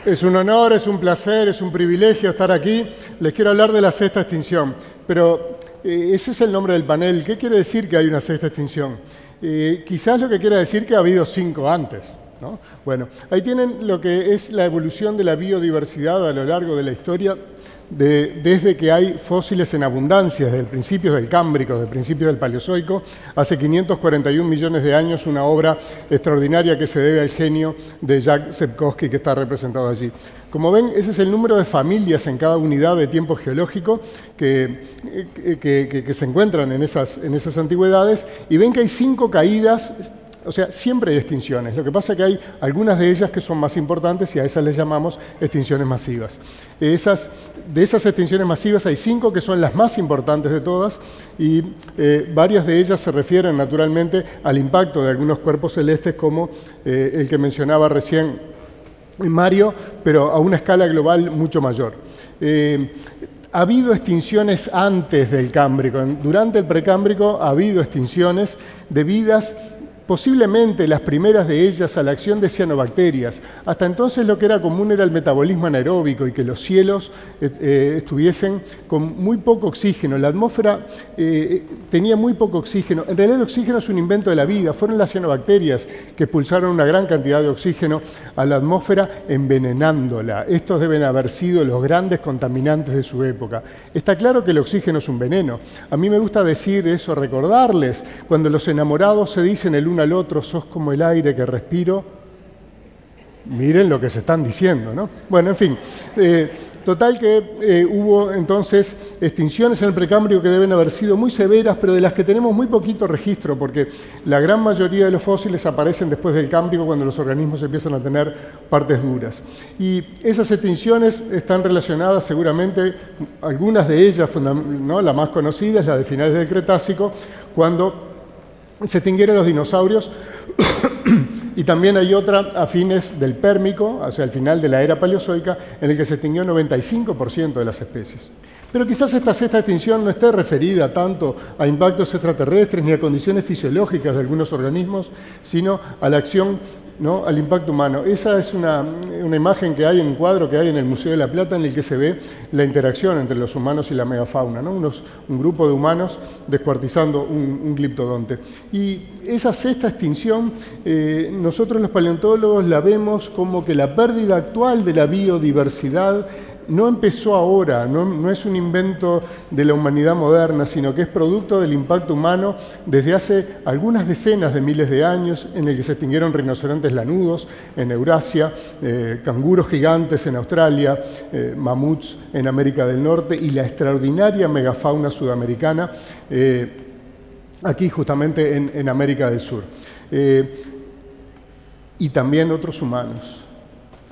Es un honor, es un placer, es un privilegio estar aquí. Les quiero hablar de la sexta extinción, pero ese es el nombre del panel. ¿Qué quiere decir que hay una sexta extinción? Quizás lo que quiera decir que ha habido 5 antes, ¿no? Bueno, ahí tienen lo que es la evolución de la biodiversidad a lo largo de la historia, desde que hay fósiles en abundancia, desde el principio del Cámbrico, desde el principio del Paleozoico, hace 541 millones de años, una obra extraordinaria que se debe al genio de Jacques Sepkoski, que está representado allí. Como ven, ese es el número de familias en cada unidad de tiempo geológico que se encuentran en esas antigüedades, y ven que hay 5 caídas. O sea, siempre hay extinciones. Lo que pasa es que hay algunas de ellas que son más importantes y a esas les llamamos extinciones masivas. De esas extinciones masivas hay 5 que son las más importantes de todas, y varias de ellas se refieren naturalmente al impacto de algunos cuerpos celestes, como el que mencionaba recién Mario, pero a una escala global mucho mayor. Ha habido extinciones antes del Cámbrico. Durante el Precámbrico ha habido extinciones debidas posiblemente las primeras de ellas a la acción de cianobacterias. Hasta entonces lo que era común era el metabolismo anaeróbico y que los cielos estuviesen con muy poco oxígeno. La atmósfera tenía muy poco oxígeno. En realidad el oxígeno es un invento de la vida. Fueron las cianobacterias que expulsaron una gran cantidad de oxígeno a la atmósfera, envenenándola. Estos deben haber sido los grandes contaminantes de su época. Está claro que el oxígeno es un veneno. A mí me gusta decir eso, recordarles, cuando los enamorados se dicen el uno al otro, sos como el aire que respiro. Miren lo que se están diciendo, ¿no? Bueno, en fin, total que hubo entonces extinciones en el Precámbrico que deben haber sido muy severas, pero de las que tenemos muy poquito registro, porque la gran mayoría de los fósiles aparecen después del Cámbrico, cuando los organismos empiezan a tener partes duras. Y esas extinciones están relacionadas seguramente, algunas de ellas, ¿no? La más conocida es la de finales del Cretácico, cuando se extinguieron los dinosaurios, y también hay otra a fines del Pérmico, o sea, al final de la era paleozoica, en el que se extinguió 95% de las especies. Pero quizás esta sexta extinción no esté referida tanto a impactos extraterrestres ni a condiciones fisiológicas de algunos organismos, sino a la acción, ¿no?, al impacto humano. Esa es una imagen que hay, un cuadro que hay en el Museo de la Plata, en el que se ve la interacción entre los humanos y la megafauna, ¿no? Un grupo de humanos descuartizando un gliptodonte. Y esa sexta extinción, nosotros los paleontólogos la vemos como que la pérdida actual de la biodiversidad no empezó ahora, no es un invento de la humanidad moderna, sino que es producto del impacto humano desde hace algunas decenas de miles de años, en el que se extinguieron rinocerontes lanudos en Eurasia, canguros gigantes en Australia, mamuts en América del Norte, y la extraordinaria megafauna sudamericana aquí justamente en América del Sur. Y también otros humanos.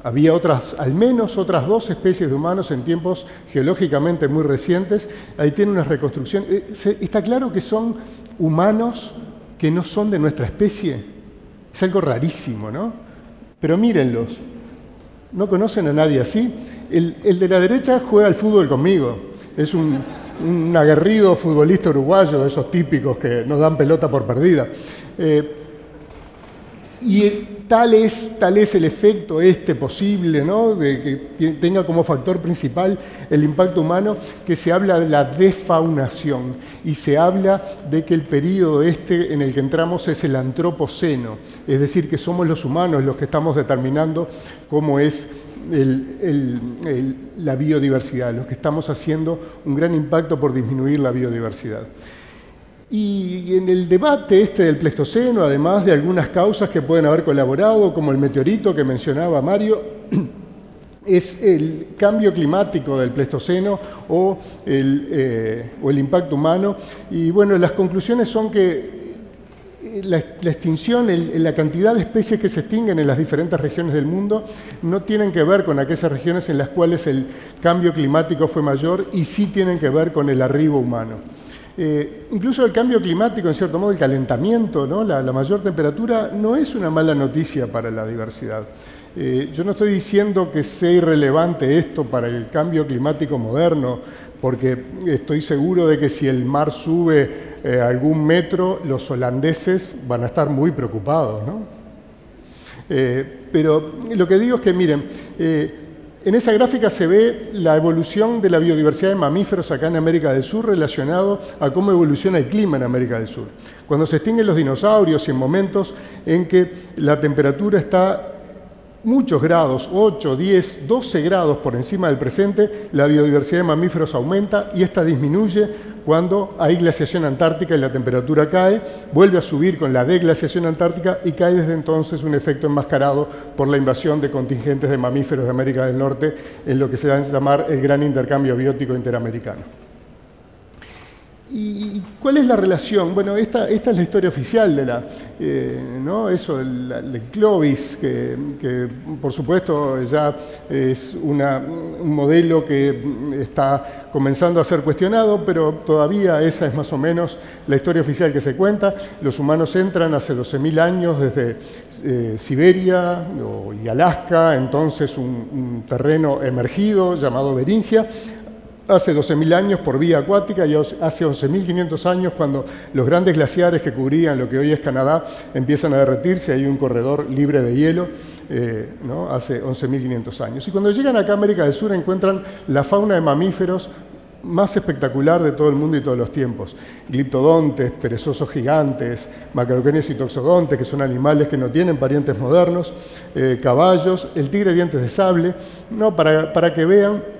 Había al menos otras 2 especies de humanos en tiempos geológicamente muy recientes. Ahí tiene una reconstrucción. Está claro que son humanos que no son de nuestra especie. Es algo rarísimo, ¿no? Pero mírenlos. ¿No conocen a nadie así? El de la derecha juega al fútbol conmigo. Es un aguerrido futbolista uruguayo, de esos típicos que nos dan pelota por perdida. Y tal es el efecto posible, ¿no?, de que tenga como factor principal el impacto humano, que se habla de la desfaunación y se habla de que el período en el que entramos es el antropoceno, es decir, que somos los humanos los que estamos determinando cómo es la biodiversidad, los que estamos haciendo un gran impacto por disminuir la biodiversidad. Y en el debate del Pleistoceno, además de algunas causas que pueden haber colaborado, como el meteorito que mencionaba Mario, es el cambio climático del Pleistoceno o el impacto humano. Y bueno, las conclusiones son que la extinción, la cantidad de especies que se extinguen en las diferentes regiones del mundo no tienen que ver con aquellas regiones en las cuales el cambio climático fue mayor, y sí tienen que ver con el arribo humano. Incluso el cambio climático, en cierto modo, el calentamiento, ¿no?, la mayor temperatura, no es una mala noticia para la diversidad. Yo no estoy diciendo que sea irrelevante esto para el cambio climático moderno, porque estoy seguro de que si el mar sube algún metro, los holandeses van a estar muy preocupados, ¿no? Pero lo que digo es que, miren, En esa gráfica se ve la evolución de la biodiversidad de mamíferos acá en América del Sur relacionado a cómo evoluciona el clima en América del Sur. Cuando se extinguen los dinosaurios y en momentos en que la temperatura está muchos grados, 8, 10, 12 grados por encima del presente, la biodiversidad de mamíferos aumenta y esta disminuye cuando hay glaciación antártica y la temperatura cae, vuelve a subir con la deglaciación antártica y cae desde entonces un efecto enmascarado por la invasión de contingentes de mamíferos de América del Norte en lo que se da a llamar el gran intercambio biótico interamericano. ¿Y cuál es la relación? Bueno, esta es la historia oficial de del Clovis, que por supuesto ya es un modelo que está comenzando a ser cuestionado, pero todavía esa es más o menos la historia oficial que se cuenta. Los humanos entran hace 12.000 años desde Siberia y Alaska, entonces un terreno emergido llamado Beringia. Hace 12.000 años por vía acuática y hace 11.500 años cuando los grandes glaciares que cubrían lo que hoy es Canadá empiezan a derretirse, hay un corredor libre de hielo, hace 11.500 años. Y cuando llegan acá a América del Sur encuentran la fauna de mamíferos más espectacular de todo el mundo y todos los tiempos. Gliptodontes, perezosos gigantes, macroquenios y toxodontes, que son animales que no tienen parientes modernos, caballos, el tigre dientes de sable, para que vean.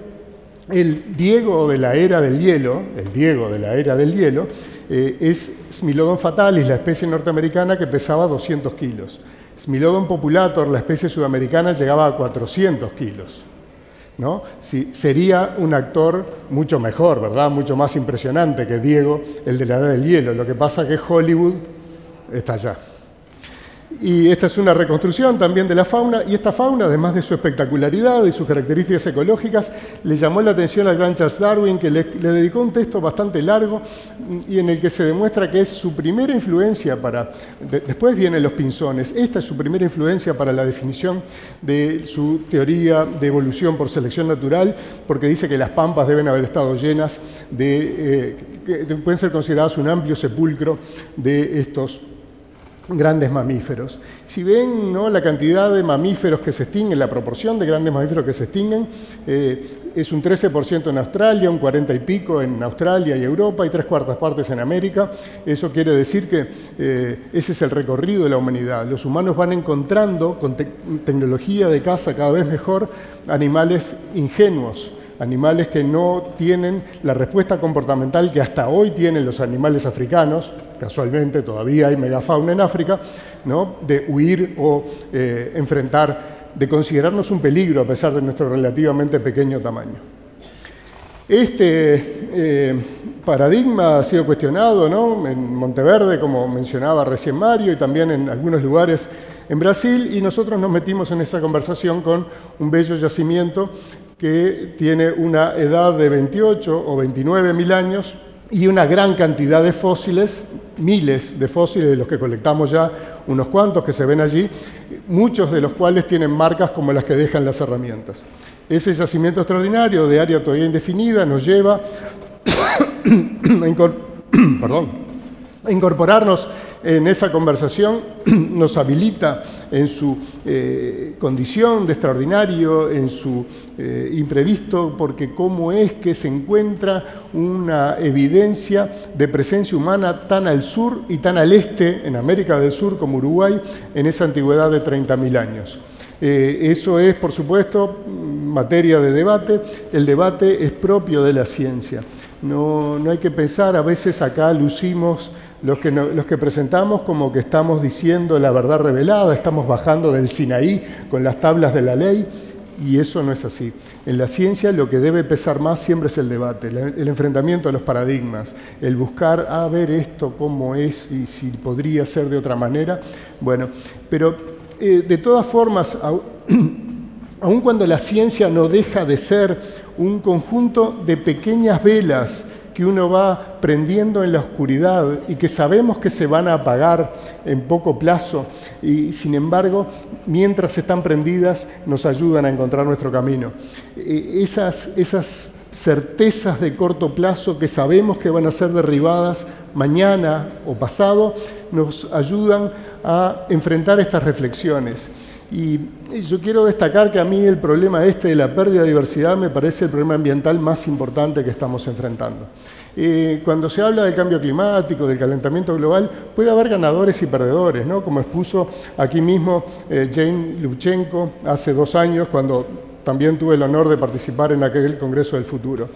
El Diego de la era del hielo, es Smilodon fatalis, la especie norteamericana que pesaba 200 kilos. Smilodon populator, la especie sudamericana, llegaba a 400 kilos. ¿No? Sí, sería un actor mucho mejor, ¿verdad? Mucho más impresionante que Diego, el de la era del hielo. Lo que pasa es que Hollywood está allá. Y esta es una reconstrucción también de la fauna, y esta fauna, además de su espectacularidad y sus características ecológicas, le llamó la atención al gran Charles Darwin, que le dedicó un texto bastante largo y en el que se demuestra que es su primera influencia después vienen los pinzones, esta es su primera influencia para la definición de su teoría de evolución por selección natural, porque dice que las pampas deben haber estado llenas que pueden ser consideradas un amplio sepulcro de estos grandes mamíferos. Si ven, ¿no?, la cantidad de mamíferos que se extinguen, la proporción de grandes mamíferos que se extinguen, es un 13% en Australia, un 40 y pico en Australia y Europa y 3/4 partes en América. Eso quiere decir que ese es el recorrido de la humanidad. Los humanos van encontrando con tecnología de caza cada vez mejor animales ingenuos, animales que no tienen la respuesta comportamental que hasta hoy tienen los animales africanos. Casualmente todavía hay megafauna en África, ¿no?, de huir o enfrentar, de considerarnos un peligro a pesar de nuestro relativamente pequeño tamaño. Este paradigma ha sido cuestionado, ¿no?, en Monteverde, como mencionaba recién Mario, y también en algunos lugares en Brasil, y nosotros nos metimos en esa conversación con un bello yacimiento que tiene una edad de 28 o 29.000 años y una gran cantidad de fósiles, miles de fósiles, de los que colectamos ya unos cuantos que se ven allí, muchos de los cuales tienen marcas como las que dejan las herramientas. Ese yacimiento extraordinario de área todavía indefinida nos lleva a incorporarnos en esa conversación, nos habilita en su condición de extraordinario, en su imprevisto, porque cómo es que se encuentra una evidencia de presencia humana tan al sur y tan al este, en América del Sur como Uruguay, en esa antigüedad de 30.000 años. Eso es, por supuesto, materia de debate. El debate es propio de la ciencia. No hay que pensar, a veces acá lucimos los que presentamos como que estamos diciendo la verdad revelada, estamos bajando del Sinaí con las tablas de la ley, y eso no es así. En la ciencia lo que debe pesar más siempre es el debate, el enfrentamiento a los paradigmas, el buscar, a ver esto cómo es y si podría ser de otra manera. Bueno, pero de todas formas, aun cuando la ciencia no deja de ser un conjunto de pequeñas velas que uno va prendiendo en la oscuridad y que sabemos que se van a apagar en poco plazo, y sin embargo, mientras están prendidas, nos ayudan a encontrar nuestro camino. Esas certezas de corto plazo que sabemos que van a ser derribadas mañana o pasado, nos ayudan a enfrentar estas reflexiones. Y yo quiero destacar que a mí el problema de la pérdida de diversidad me parece el problema ambiental más importante que estamos enfrentando. Cuando se habla del cambio climático, del calentamiento global, puede haber ganadores y perdedores, ¿no? Como expuso aquí mismo Jane Lubchenco hace 2 años, cuando también tuve el honor de participar en aquel Congreso del Futuro.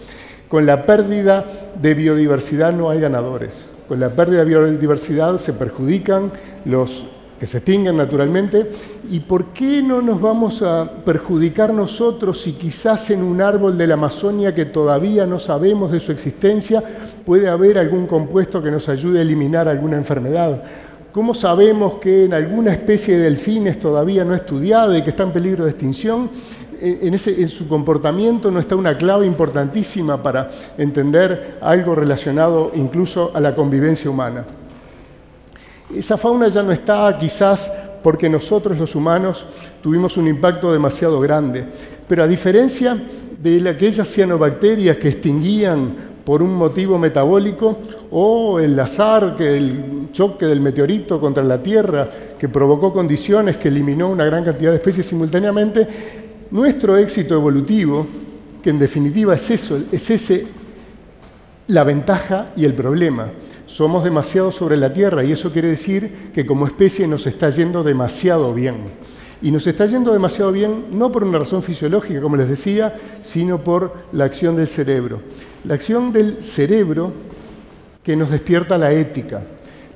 Con la pérdida de biodiversidad no hay ganadores. Con la pérdida de biodiversidad se perjudican los que se extinguen naturalmente. ¿Y por qué no nos vamos a perjudicar nosotros si quizás en un árbol de la Amazonia que todavía no sabemos de su existencia puede haber algún compuesto que nos ayude a eliminar alguna enfermedad? ¿Cómo sabemos que en alguna especie de delfines todavía no estudiada y que está en peligro de extinción, en su comportamiento no está una clave importantísima para entender algo relacionado incluso a la convivencia humana? Esa fauna ya no está, quizás porque nosotros los humanos tuvimos un impacto demasiado grande, pero a diferencia de aquellas cianobacterias que extinguían por un motivo metabólico, o el azar, el choque del meteorito contra la Tierra, que provocó condiciones que eliminó una gran cantidad de especies simultáneamente, nuestro éxito evolutivo, que en definitiva es eso, la ventaja y el problema. Somos demasiado sobre la Tierra y eso quiere decir que como especie nos está yendo demasiado bien. Y nos está yendo demasiado bien no por una razón fisiológica, como les decía, sino por la acción del cerebro. La acción del cerebro que nos despierta la ética.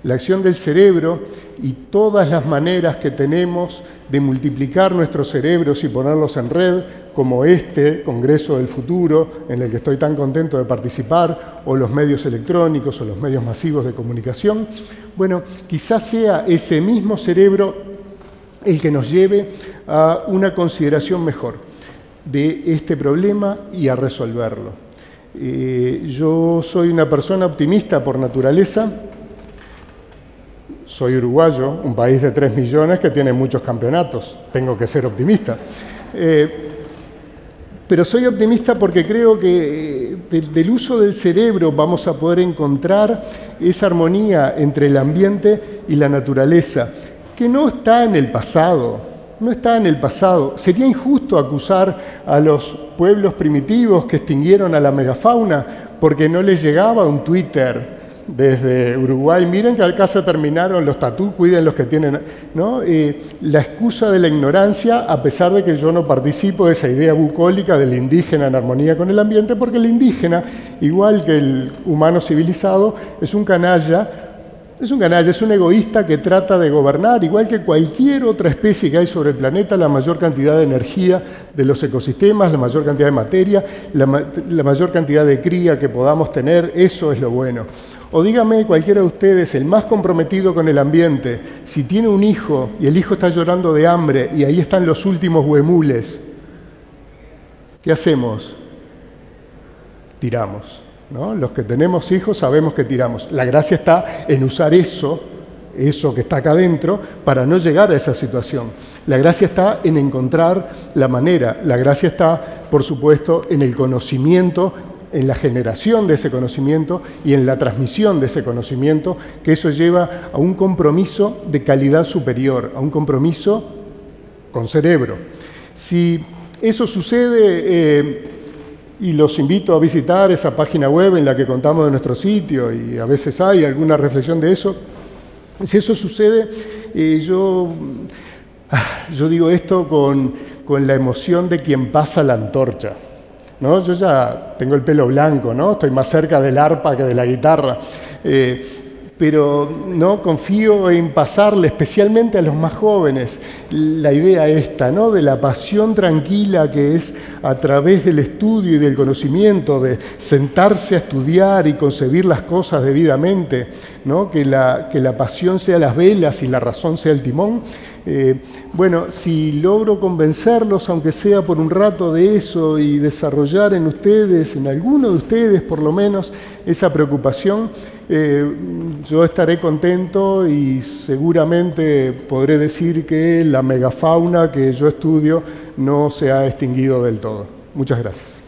La acción del cerebro y todas las maneras que tenemos de multiplicar nuestros cerebros y ponerlos en red, como este Congreso del Futuro, en el que estoy tan contento de participar, o los medios electrónicos o los medios masivos de comunicación, bueno, quizás sea ese mismo cerebro el que nos lleve a una consideración mejor de este problema y a resolverlo. Yo soy una persona optimista por naturaleza. Soy uruguayo, un país de 3 millones que tiene muchos campeonatos. Tengo que ser optimista. Pero soy optimista porque creo que del uso del cerebro vamos a poder encontrar esa armonía entre el ambiente y la naturaleza, que no está en el pasado, no está en el pasado. Sería injusto acusar a los pueblos primitivos que extinguieron a la megafauna porque no les llegaba un Twitter desde Uruguay, miren que acá se terminaron los tatú, cuiden los que tienen, ¿no? La excusa de la ignorancia, a pesar de que yo no participo de esa idea bucólica del indígena en armonía con el ambiente, porque el indígena, igual que el humano civilizado, es un canalla, es un egoísta que trata de gobernar, igual que cualquier otra especie que hay sobre el planeta, la mayor cantidad de energía de los ecosistemas, la mayor cantidad de materia, la mayor cantidad de cría que podamos tener, eso es lo bueno. O dígame cualquiera de ustedes, el más comprometido con el ambiente, si tiene un hijo y el hijo está llorando de hambre y ahí están los últimos huemules, ¿qué hacemos? Tiramos, ¿no? Los que tenemos hijos sabemos que tiramos. La gracia está en usar eso que está acá adentro, para no llegar a esa situación. La gracia está en encontrar la manera. La gracia está, por supuesto, en el conocimiento, en la generación de ese conocimiento y en la transmisión de ese conocimiento, que eso lleva a un compromiso de calidad superior, a un compromiso con cerebro. Si eso sucede, y los invito a visitar esa página web en la que contamos de nuestro sitio, y a veces hay alguna reflexión de eso, si eso sucede, yo digo esto con la emoción de quien pasa la antorcha, ¿no? Yo ya tengo el pelo blanco, ¿no? Estoy más cerca del arpa que de la guitarra, pero no confío en pasarle, especialmente a los más jóvenes, la idea esta, ¿no? De la pasión tranquila que es a través del estudio y del conocimiento, de sentarse a estudiar y concebir las cosas debidamente, ¿no? Que la pasión sea las velas y la razón sea el timón. Bueno, si logro convencerlos, aunque sea por un rato, de eso y desarrollar en ustedes, en alguno de ustedes por lo menos, esa preocupación, yo estaré contento y seguramente podré decir que la megafauna que yo estudio no se ha extinguido del todo. Muchas gracias.